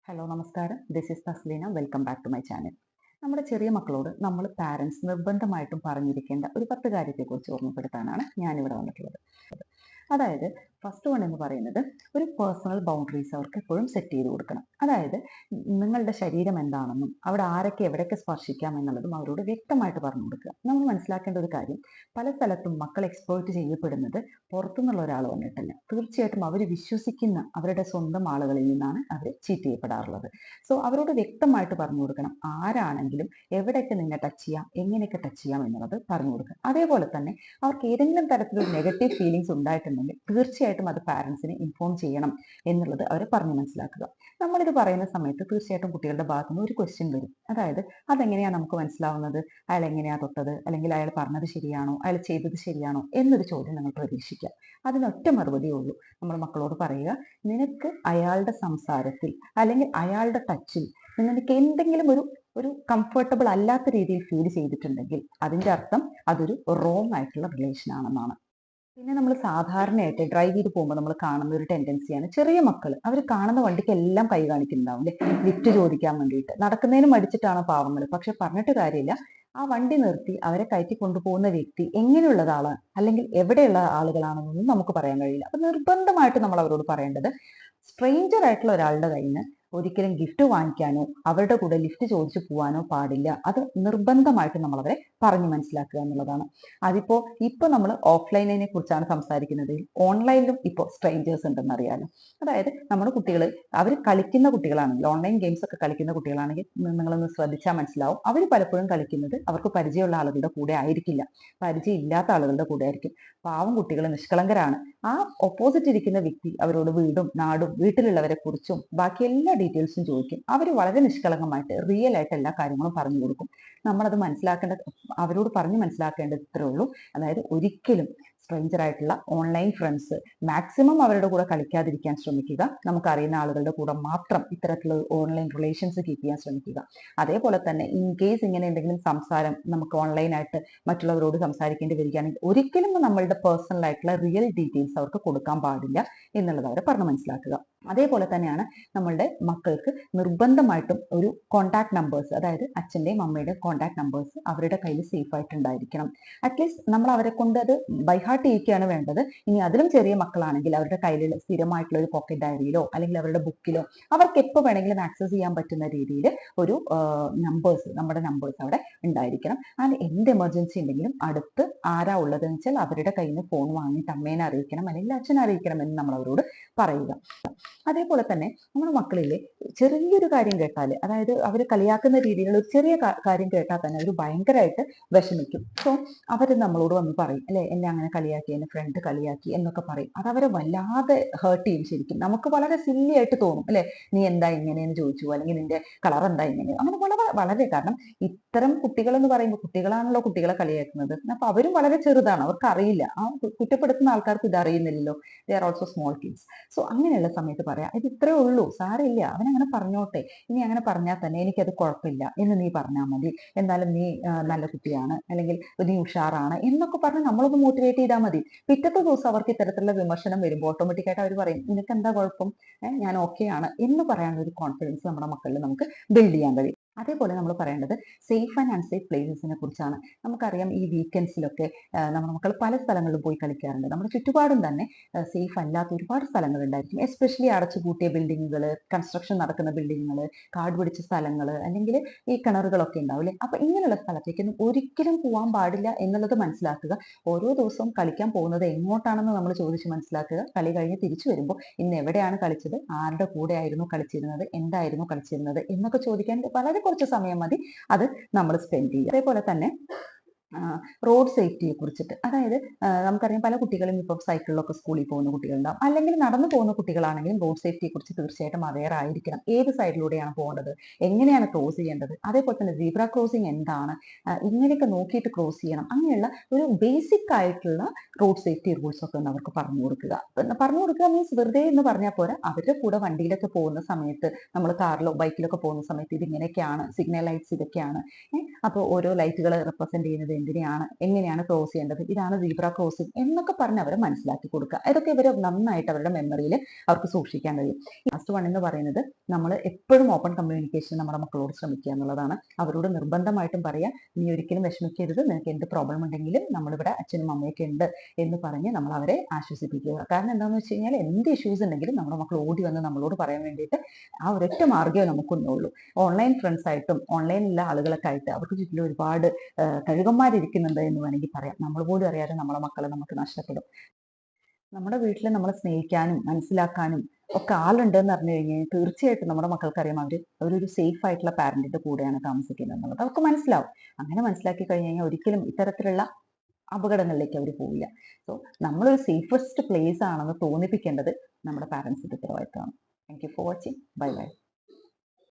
Hello നമസ്കാരം. This is Tasleena. Welcome back to my channel. നമ്മുടെ ചെറിയ മക്കളോട് നമ്മൾ പാരൻസ് നിർബന്ധമായിട്ടും പറഞ്ഞിരിക്കേണ്ട ഒരു 10 കാര്യത്തെക്കുറിച്ച് ഓർമ്മപ്പെടുത്താനാണ് ഞാനിവിടെ വന്നിട്ടുള്ളത്. അതായത് ഫസ്റ്റ് വൺ എന്ന് പറയുന്നത് ഒരു പേഴ്സണൽ ബൗണ്ടറീസ് അവർക്ക് എപ്പോഴും സെറ്റ് ചെയ്ത് കൊടുക്കണം. അതായത് നിങ്ങളുടെ ശരീരം എന്താണെന്നും അവിടെ ആരൊക്കെ എവിടെയൊക്കെ സ്പർശിക്കാം എന്നുള്ളതും അവരോട് വ്യക്തമായിട്ട് പറഞ്ഞു കൊടുക്കുക. നമ്മൾ മനസ്സിലാക്കേണ്ട ഒരു കാര്യം, പല സ്ഥലത്തും മക്കൾ എക്സ്പ്ലോയിറ്റ് ചെയ്യപ്പെടുന്നത് പുറത്തുനിന്നുള്ള ഒരാൾ വന്നിട്ടല്ല. തീർച്ചയായിട്ടും അവർ വിശ്വസിക്കുന്ന അവരുടെ സ്വന്തം ആളുകളിൽ നിന്നാണ് അവർ ചീറ്റ് ചെയ്യപ്പെടാറുള്ളത്. സോ അവരോട് വ്യക്തമായിട്ട് പറഞ്ഞു കൊടുക്കണം, ആരാണെങ്കിലും എവിടെയൊക്കെ നിന്നെ ടച്ച് ചെയ്യാം, എങ്ങനെയൊക്കെ ടച്ച് ചെയ്യാം എന്നുള്ളത് പറഞ്ഞു കൊടുക്കുക. അതേപോലെ തന്നെ അവർക്ക് ഏതെങ്കിലും തരത്തിലൊരു നെഗറ്റീവ് ഫീലിങ്സ് ഉണ്ടായിട്ടുണ്ടെങ്കിൽ തീർച്ചയായിട്ടും അത് പാരൻസിനെ ഇൻഫോം ചെയ്യണം എന്നുള്ളത് അവരെ പറഞ്ഞു മനസ്സിലാക്കുക. നമ്മളിത് പറയുന്ന സമയത്ത് തീർച്ചയായിട്ടും കുട്ടികളുടെ ഭാഗത്തു നിന്ന് ഒരു ക്വസ്റ്റ്യൻ വരും. അതായത് അതെങ്ങനെയാണ് നമുക്ക് മനസ്സിലാവുന്നത്, അയാൾ എങ്ങനെയാ തൊട്ടത്, അല്ലെങ്കിൽ അയാൾ പറഞ്ഞത് ശരിയാണോ, അയാൾ ചെയ്തത് ശരിയാണോ എന്നൊരു ചോദ്യം നിങ്ങൾ പ്രതീക്ഷിക്കാം. അതിനൊറ്റ മറുപടിയേ ഉള്ളൂ. നമ്മൾ മക്കളോട് പറയുക, നിനക്ക് അയാളുടെ സംസാരത്തിൽ അല്ലെങ്കിൽ അയാളുടെ ടച്ചിൽ നിനക്ക് എന്തെങ്കിലും ഒരു ഒരു കംഫർട്ടബിൾ അല്ലാത്ത രീതിയിൽ ഫീൽ ചെയ്തിട്ടുണ്ടെങ്കിൽ അതിൻ്റെ അർത്ഥം അതൊരു റോങ് ആയിട്ടുള്ള റിലേഷൻ ആണെന്നാണ്. പിന്നെ നമ്മൾ സാധാരണയായിട്ട് ഡ്രൈവ് ചെയ്ത് പോകുമ്പോൾ നമ്മൾ കാണുന്ന ഒരു ടെൻഡൻസിയാണ്, ചെറിയ മക്കൾ അവർ കാണുന്ന വണ്ടിക്ക് എല്ലാം കൈ കാണിക്കുന്നുണ്ടാവും അല്ലേ, ലിഫ്റ്റ് ചോദിക്കാൻ വേണ്ടിയിട്ട്. നടക്കുന്നതിന് മടിച്ചിട്ടാണ് പാവങ്ങൾ, പക്ഷെ പറഞ്ഞിട്ട് കാര്യമില്ല. ആ വണ്ടി നിർത്തി അവരെ കയറ്റി കൊണ്ടുപോകുന്ന വ്യക്തി എങ്ങനെയുള്ള ആളാണ് അല്ലെങ്കിൽ എവിടെയുള്ള ആളുകളാണെന്നൊന്നും നമുക്ക് പറയാൻ കഴിയില്ല. അപ്പൊ നിർബന്ധമായിട്ട് നമ്മൾ അവരോട് പറയേണ്ടത്, സ്ട്രേഞ്ചർ ആയിട്ടുള്ള ഒരാളുടെ കയ്യിൽ നിന്ന് ഒരിക്കലും ഗിഫ്റ്റ് വാങ്ങിക്കാനോ അവരുടെ കൂടെ ലിഫ്റ്റ് ചോദിച്ചു പോകാനോ പാടില്ല. അത് നിർബന്ധമായിട്ട് നമ്മൾ അവരെ പറഞ്ഞു മനസ്സിലാക്കുക എന്നുള്ളതാണ്. ഇപ്പൊ നമ്മൾ ഓഫ്ലൈനിനെ കുറിച്ചാണ് സംസാരിക്കുന്നത്. ഓൺലൈനിലും ഇപ്പോൾ സ്ട്രേഞ്ചേഴ്സ് ഉണ്ടെന്ന് അറിയാലോ. അതായത് നമ്മുടെ കുട്ടികൾ, അവർ കളിക്കുന്ന കുട്ടികളാണെങ്കിൽ, ഓൺലൈൻ ഗെയിംസ് ഒക്കെ കളിക്കുന്ന കുട്ടികളാണെങ്കിൽ നിങ്ങളൊന്ന് ശ്രദ്ധിച്ചാൽ മനസ്സിലാവും, അവർ പലപ്പോഴും കളിക്കുന്നത് അവർക്ക് പരിചയമുള്ള ആളുകളുടെ കൂടെ ആയിരിക്കില്ല, പരിചയമില്ലാത്ത ആളുകളുടെ കൂടെ ആയിരിക്കും. പാവം കുട്ടികൾ നിഷ്കളങ്കരാണ്. ആ ഓപ്പോസിറ്റ് ഇരിക്കുന്ന വ്യക്തി അവരോട് വീടും നാടും വീട്ടിലുള്ളവരെ കുറിച്ചും ബാക്കി എല്ലാ ഡീറ്റെയിൽസും ചോദിക്കും. അവർ വളരെ നിഷ്കളങ്കമായിട്ട് റിയൽ ആയിട്ട് എല്ലാ കാര്യങ്ങളും പറഞ്ഞു കൊടുക്കും. നമ്മളത് മനസ്സിലാക്കേണ്ട, അവരോട് പറഞ്ഞു മനസ്സിലാക്കേണ്ടത് ഇത്രേ ഉള്ളൂ. അതായത് ഒരിക്കലും സ്ട്രേഞ്ചർ ആയിട്ടുള്ള ഓൺലൈൻ ഫ്രണ്ട്സ് മാക്സിമം അവരുടെ കൂടെ കളിക്കാതിരിക്കാൻ ശ്രമിക്കുക. നമുക്കറിയുന്ന ആളുകളുടെ കൂടെ മാത്രം ഇത്തരത്തിലുള്ള ഓൺലൈൻ റിലേഷൻസ് കീപ്പ് ചെയ്യാൻ ശ്രമിക്കുക. അതേപോലെ തന്നെ ഇൻ കേസ് ഇങ്ങനെ എന്തെങ്കിലും സംസാരം നമുക്ക് ഓൺലൈനായിട്ട് മറ്റുള്ളവരോട് സംസാരിക്കേണ്ടി വരികയാണെങ്കിൽ ഒരിക്കലും നമ്മളുടെ പേഴ്സണൽ ആയിട്ടുള്ള റിയൽ ഡീറ്റെയിൽസ് അവർക്ക് കൊടുക്കാൻ പാടില്ല എന്നുള്ളത് അവരെ പറഞ്ഞു മനസ്സിലാക്കുക. അതേപോലെ തന്നെയാണ് നമ്മളുടെ മക്കൾക്ക് നിർബന്ധമായിട്ടും ഒരു കോണ്ടാക്ട് നമ്പേഴ്സ്, അതായത് അച്ഛൻ്റെയും അമ്മയുടെയും കോണ്ടാക്ട് നമ്പേഴ്സ് അവരുടെ കയ്യിൽ സേഫ് ആയിട്ടുണ്ടായിരിക്കണം. അറ്റ്ലീസ്റ്റ് നമ്മൾ അവരെ കൊണ്ട് അത് ബൈഹാർട്ട് ചെയ്യിക്കുകയാണ് വേണ്ടത്. ഇനി അതിലും ചെറിയ മക്കളാണെങ്കിൽ അവരുടെ കയ്യിലുള്ള സ്ഥിരമായിട്ടുള്ള ഒരു പോക്കറ്റ് ഡയറിയിലോ അല്ലെങ്കിൽ അവരുടെ ബുക്കിലോ അവർക്ക് എപ്പോൾ വേണമെങ്കിലും ആക്സസ് ചെയ്യാൻ പറ്റുന്ന രീതിയിൽ ഒരു നമ്മുടെ നമ്പേഴ്സ് അവിടെ ഉണ്ടായിരിക്കണം. ആൻഡ് എന്ത് എമർജൻസി ഉണ്ടെങ്കിലും അടുത്ത് ആരാ ഉള്ളതെന്ന് വെച്ചാൽ അവരുടെ കയ്യിൽ നിന്ന് ഫോൺ വാങ്ങിയിട്ട് അമ്മേനെ അറിയിക്കണം അല്ലെങ്കിൽ അച്ഛനെ അറിയിക്കണം എന്ന് നമ്മൾ അവരോട് പറയുക. അതേപോലെ തന്നെ നമ്മുടെ മക്കളിലെ ചെറിയൊരു കാര്യം കേട്ടാൽ, അതായത് അവർ കളിയാക്കുന്ന രീതിയിലുള്ള ഒരു ചെറിയ കാര്യം കേട്ടാൽ തന്നെ അവർ ഭയങ്കരമായിട്ട് വിഷമിക്കും. സോ അവർ നമ്മളോട് വന്ന് പറയും അല്ലെ, എന്നെ അങ്ങനെ കളിയാക്കി, എന്നെ ഫ്രണ്ട് കളിയാക്കി എന്നൊക്കെ പറയും. അത് അവരെ വല്ലാതെ ഹേർട്ട് ചെയ്യും. ശരിക്കും നമുക്ക് വളരെ സില്ലി ആയിട്ട് തോന്നും അല്ലെ, നീ എന്താ ഇങ്ങനെയെന്ന് ചോദിച്ചു, അല്ലെങ്കിൽ നിന്റെ കളർ എന്താ ഇങ്ങനെ, അങ്ങനെ വളരെ വളരെ കാരണം ഇത്തരം കുട്ടികൾ എന്ന് പറയുമ്പോൾ കുട്ടികളാണല്ലോ കുട്ടികളെ കളിയാക്കുന്നത്. അപ്പൊ അവരും വളരെ ചെറുതാണ്, അവർക്ക് അറിയില്ല. ആ കുറ്റപ്പെടുത്തുന്ന ആൾക്കാർക്ക് ഇത് അറിയുന്നില്ലല്ലോ, they are also small kids. So അങ്ങനെയുള്ള സമയത്ത് പറയാം, ഇത് ഇത്രേ ഉള്ളൂ, സാരമില്ല, അവനങ്ങനെ പറഞ്ഞോട്ടെ, ഇനി അങ്ങനെ പറഞ്ഞാൽ തന്നെ എനിക്കത് കുഴപ്പമില്ല എന്ന് നീ പറഞ്ഞാൽ മതി, എന്നാലും നീ നല്ല കുട്ടിയാണ് അല്ലെങ്കിൽ നീ ഉഷാറാണ് എന്നൊക്കെ പറഞ്ഞ് നമ്മളൊന്ന് മോട്ടിവേറ്റ് ചെയ്താൽ മതി. പിറ്റത്തെ ദിവസം അവർക്ക് ഇത്തരത്തിലുള്ള വിമർശനം വരുമ്പോൾ ഓട്ടോമാറ്റിക്കായിട്ട് അവർ പറയും, നിനക്ക് എന്താ കുഴപ്പം, ഞാൻ ഓക്കെ ആണ് എന്ന് പറയാനുള്ള ഒരു കോൺഫിഡൻസ് നമ്മുടെ മക്കളിൽ നമുക്ക് ബിൽഡ് ചെയ്യാൻ കഴിയും. അതേപോലെ നമ്മൾ പറയേണ്ടത് സേഫ് ആൻഡ് അൺസേഫ് പ്ലേസസിനെ കുറിച്ചാണ്. നമുക്കറിയാം ഈ വീക്കെൻഡ്സിലൊക്കെ നമ്മുടെ മക്കൾ പല സ്ഥലങ്ങളിലും പോയി കളിക്കാറുണ്ട്. നമ്മുടെ ചുറ്റുപാടും തന്നെ സേഫ് അല്ലാത്ത ഒരുപാട് സ്ഥലങ്ങൾ ഉണ്ടായിരിക്കും. എസ്പെഷ്യലി അടച്ചുപൂട്ടിയ ബിൽഡിങ്ങുകൾ, കൺസ്ട്രക്ഷൻ നടക്കുന്ന ബിൽഡിങ്ങുകൾ, കാട് പിടിച്ച സ്ഥലങ്ങൾ, അല്ലെങ്കിൽ ഈ കിണറുകളൊക്കെ ഉണ്ടാവില്ലേ. അപ്പൊ ഇങ്ങനെയുള്ള സ്ഥലത്തേക്കൊന്നും ഒരിക്കലും പോകാൻ പാടില്ല എന്നുള്ളത് മനസ്സിലാക്കുക. ഓരോ ദിവസവും കളിക്കാൻ പോകുന്നത് എങ്ങോട്ടാണെന്ന് നമ്മൾ ചോദിച്ച് മനസ്സിലാക്കുക. കളി കഴിഞ്ഞ് തിരിച്ചു വരുമ്പോൾ ഇന്ന് എവിടെയാണ് കളിച്ചത്, ആരുടെ കൂടെ ആയിരുന്നു കളിച്ചിരുന്നത്, എന്തായിരുന്നു കളിച്ചിരുന്നത് എന്നൊക്കെ ചോദിക്കാൻ വളരെ കുറച്ച് സമയം മതി അത് നമ്മൾ സ്പെൻഡ് ചെയ്യുക. അതേപോലെ തന്നെ റോഡ് സേഫ്റ്റിയെ കുറിച്ചിട്ട്, അതായത് നമുക്കറിയാം പല കുട്ടികളും ഇപ്പോൾ സൈക്കിളിലൊക്കെ സ്കൂളിൽ പോകുന്ന കുട്ടികളുണ്ടാവും, അല്ലെങ്കിൽ നടന്നു പോകുന്ന കുട്ടികളാണെങ്കിലും റോഡ് സേഫ്റ്റിയെ കുറിച്ച് തീർച്ചയായിട്ടും അവെയർ ആയിരിക്കണം. ഏത് സൈഡിലൂടെയാണ് പോകേണ്ടത്, എങ്ങനെയാണ് ക്രോസ് ചെയ്യേണ്ടത്, അതേപോലെ തന്നെ സീബ്ര ക്രോസിംഗ് എന്താണ്, ഇങ്ങനെയൊക്കെ നോക്കിയിട്ട് ക്രോസ് ചെയ്യണം. അങ്ങനെയുള്ള ഒരു ബേസിക് ആയിട്ടുള്ള റോഡ് സേഫ്റ്റി റൂൾസ് ഒക്കെ ഒന്ന് അവർക്ക് പറഞ്ഞു കൊടുക്കുക. പറഞ്ഞു കൊടുക്കുക മീൻസ് വെറുതെ എന്ന് പറഞ്ഞാൽ പോരാ, അവരുടെ കൂടെ വണ്ടിയിലൊക്കെ പോകുന്ന സമയത്ത്, നമ്മൾ കാറിലോ ബൈക്കിലൊക്കെ പോകുന്ന സമയത്ത് ഇതിങ്ങനെയൊക്കെയാണ്, സിഗ്നൽ ലൈറ്റ്സ് ഇതൊക്കെയാണ്, അപ്പോൾ ഓരോ ലൈറ്റുകൾ റെപ്രസെന്റ് ചെയ്യുന്നത് എന്തിനെയാണ് എങ്ങനെയാണ് ക്രോസ് ചെയ്യേണ്ടത്, ഇതാണ് സീബ്ര ക്രോസിംഗ് എന്നൊക്കെ പറഞ്ഞ് അവരെ മനസ്സിലാക്കി കൊടുക്കുക. ഇതൊക്കെ ഇവർ നന്നായിട്ട് അവരുടെ മെമ്മറിയിൽ അവർക്ക് സൂക്ഷിക്കാൻ കഴിയും. ലാസ്റ്റ് വൺ എന്ന് പറയുന്നത് നമ്മൾ എപ്പോഴും ഓപ്പൺ കമ്മ്യൂണിക്കേഷൻ നമ്മുടെ മക്കളോട് ശ്രമിക്കുക എന്നുള്ളതാണ്. അവരോട് നിർബന്ധമായിട്ടും പറയാം, നീ ഒരിക്കലും വിഷമിക്കരുത്, നിനക്ക് എന്ത് പ്രോബ്ലം ഉണ്ടെങ്കിലും നമ്മളിവിടെ അച്ഛനും അമ്മയൊക്കെ ഉണ്ട് എന്ന് പറഞ്ഞ് നമ്മൾ അവരെ ആശ്വസിപ്പിക്കുക. കാരണം എന്താണെന്ന് വെച്ച് കഴിഞ്ഞാൽ എന്ത് ഇഷ്യൂസ് ഉണ്ടെങ്കിലും നമ്മുടെ മക്കൾ ഓടി വന്ന് നമ്മളോട് പറയാൻ വേണ്ടിയിട്ട് ആ ഒരൊറ്റ മാർഗ്ഗമേ നമുക്കൊന്നുള്ളൂ. ഓൺലൈൻ ഫ്രണ്ട്സ് ആയിട്ടും ഓൺലൈനിലുള്ള ആളുകളൊക്കെ ആയിട്ട് അവർക്ക് ചുറ്റിലും ഒരുപാട് കഴുകന്മാരിയ്ക്കുന്നുണ്ട് എന്ന് വേണമെങ്കിൽ പറയാം. നമ്മൾ പോലും അറിയാതെ നമ്മളെ മക്കളെ നമുക്ക് നഷ്ടപ്പെടും. നമ്മുടെ വീട്ടിൽ നമ്മളെ സ്നേഹിക്കാനും മനസ്സിലാക്കാനും ഒക്കെ ആളുണ്ടെന്ന് അറിഞ്ഞു കഴിഞ്ഞാൽ തീർച്ചയായിട്ടും നമ്മുടെ മക്കൾക്ക് അറിയാം അവരൊരു സേഫ് ആയിട്ടുള്ള പാരന്റിന്റെ കൂടെയാണ് താമസിക്കുന്നത് എന്നുള്ളത് അവർക്ക് മനസ്സിലാവും. അങ്ങനെ മനസ്സിലാക്കി കഴിഞ്ഞ് കഴിഞ്ഞാൽ ഒരിക്കലും ഇത്തരത്തിലുള്ള അപകടങ്ങളിലേക്ക് അവർ പോവില്ല. സോ നമ്മളൊരു സേഫസ്റ്റ് പ്ലേസ് ആണെന്ന് തോന്നിപ്പിക്കേണ്ടത് നമ്മുടെ പാരന്റ്സിന്റെ ഉത്തരവാദിത്തമാണ്. Thank you for watching. Bye bye.